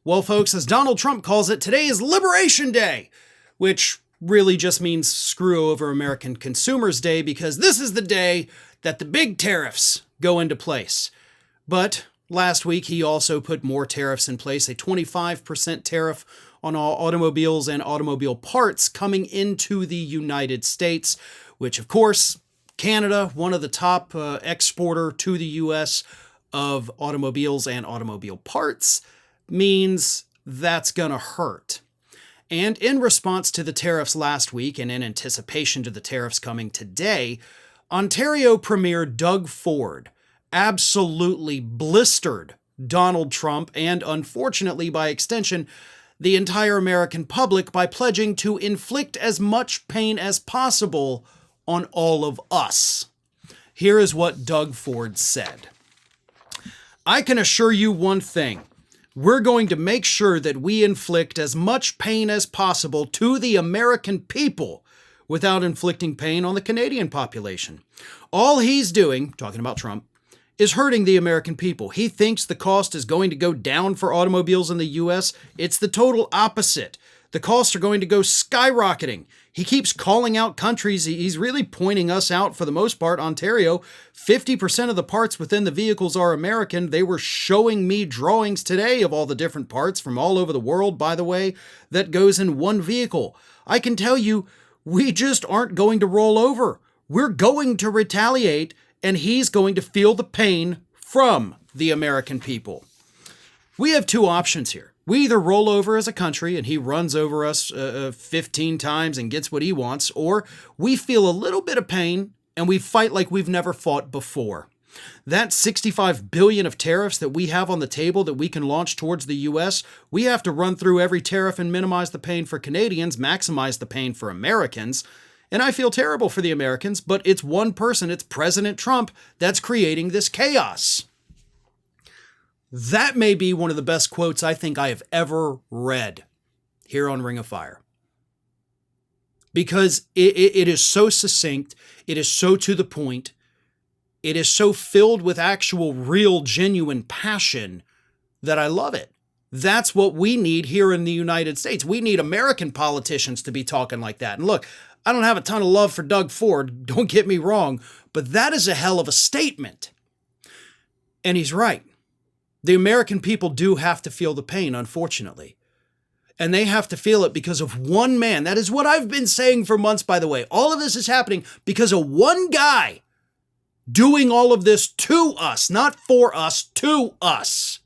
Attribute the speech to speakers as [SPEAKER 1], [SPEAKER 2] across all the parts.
[SPEAKER 1] Well, folks, as Donald Trump calls it, today is Liberation Day, which really just means screw over American Consumers Day, because this is the day that the big tariffs go into place. But last week, he also put more tariffs in place, a 25% tariff on all automobiles and automobile parts coming into the United States, which, of course, Canada, one of the top exporter to the U.S. of automobiles and automobile parts, means that's going to hurt. And in response to the tariffs last week and in anticipation to the tariffs coming today, Ontario Premier Doug Ford absolutely blistered Donald Trump and, unfortunately, by extension, the entire American public by pledging to inflict as much pain as possible on all of us. Here is what Doug Ford said. I can assure you one thing. We're going to make sure that we inflict as much pain as possible to the American people without inflicting pain on the Canadian population. All he's doing, talking about Trump, is hurting the American people. He thinks the cost is going to go down for automobiles in the U.S. It's the total opposite. The costs are going to go skyrocketing. He keeps calling out countries. He's really pointing us out for the most part. Ontario, 50% of the parts within the vehicles are American. They were showing me drawings today of all the different parts from all over the world, by the way, that goes in one vehicle. I can tell you, we just aren't going to roll over. We're going to retaliate, and he's going to feel the pain from the American people. We have two options here. We either roll over as a country and he runs over us 15 times and gets what he wants, or we feel a little bit of pain and we fight like we've never fought before. That $65 billion of tariffs that we have on the table that we can launch towards the U.S., we have to run through every tariff and minimize the pain for Canadians, maximize the pain for Americans. And I feel terrible for the Americans, but it's one person, it's President Trump, that's creating this chaos. That may be one of the best quotes I think I have ever read here on Ring of Fire. Because it is so succinct, it is so to the point, it is so filled with actual, real, genuine passion that I love it. That's what we need here in the United States. We need American politicians to be talking like that. And look, I don't have a ton of love for Doug Ford, don't get me wrong, but that is a hell of a statement. And he's right. The American people do have to feel the pain, unfortunately. And they have to feel it because of one man. That is what I've been saying for months, by the way. All of this is happening because of one guy doing all of this to us, not for us, to us.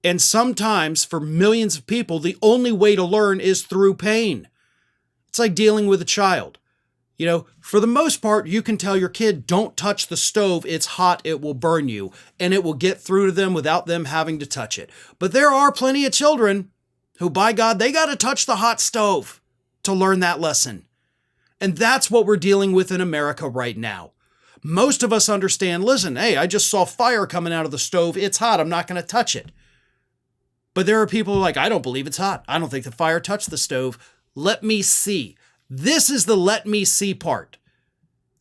[SPEAKER 1] And sometimes, for millions of people, the only way to learn is through pain. It's like dealing with a child. You know, for the most part, you can tell your kid, don't touch the stove, it's hot, it will burn you, and it will get through to them without them having to touch it. But there are plenty of children who, by God, they got to touch the hot stove to learn that lesson. And that's what we're dealing with in America right now. Most of us understand, listen, hey, I just saw fire coming out of the stove, it's hot, I'm not going to touch it. But there are people who are like, I don't believe it's hot. I don't think the fire touched the stove. Let me see. This is the let me see part.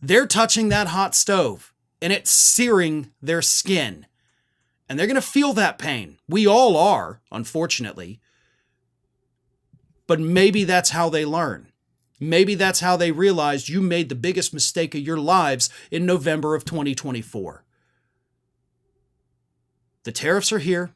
[SPEAKER 1] They're touching that hot stove and it's searing their skin. And they're going to feel that pain. We all are, unfortunately. But maybe that's how they learn. Maybe that's how they realized you made the biggest mistake of your lives in November of 2024. The tariffs are here.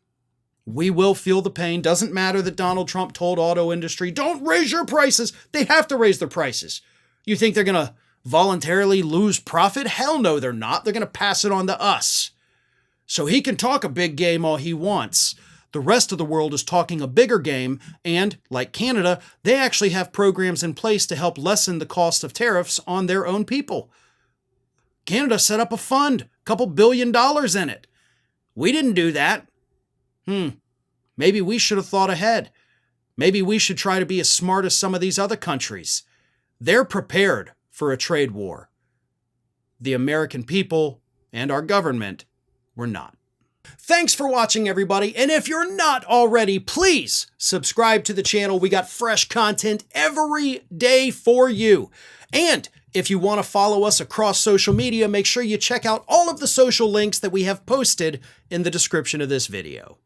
[SPEAKER 1] We will feel the pain. Doesn't matter that Donald Trump told auto industry, don't raise your prices. They have to raise their prices. You think they're going to voluntarily lose profit? Hell no, they're not. They're going to pass it on to us. So he can talk a big game all he wants. The rest of the world is talking a bigger game. And like Canada, they actually have programs in place to help lessen the cost of tariffs on their own people. Canada set up a fund, a couple $2 billion in it. We didn't do that. Maybe we should have thought ahead. Maybe we should try to be as smart as some of these other countries. They're prepared for a trade war. The American people and our government were not. Thanks for watching, everybody. And if you're not already, please subscribe to the channel. We got fresh content every day for you. And if you want to follow us across social media, make sure you check out all of the social links that we have posted in the description of this video.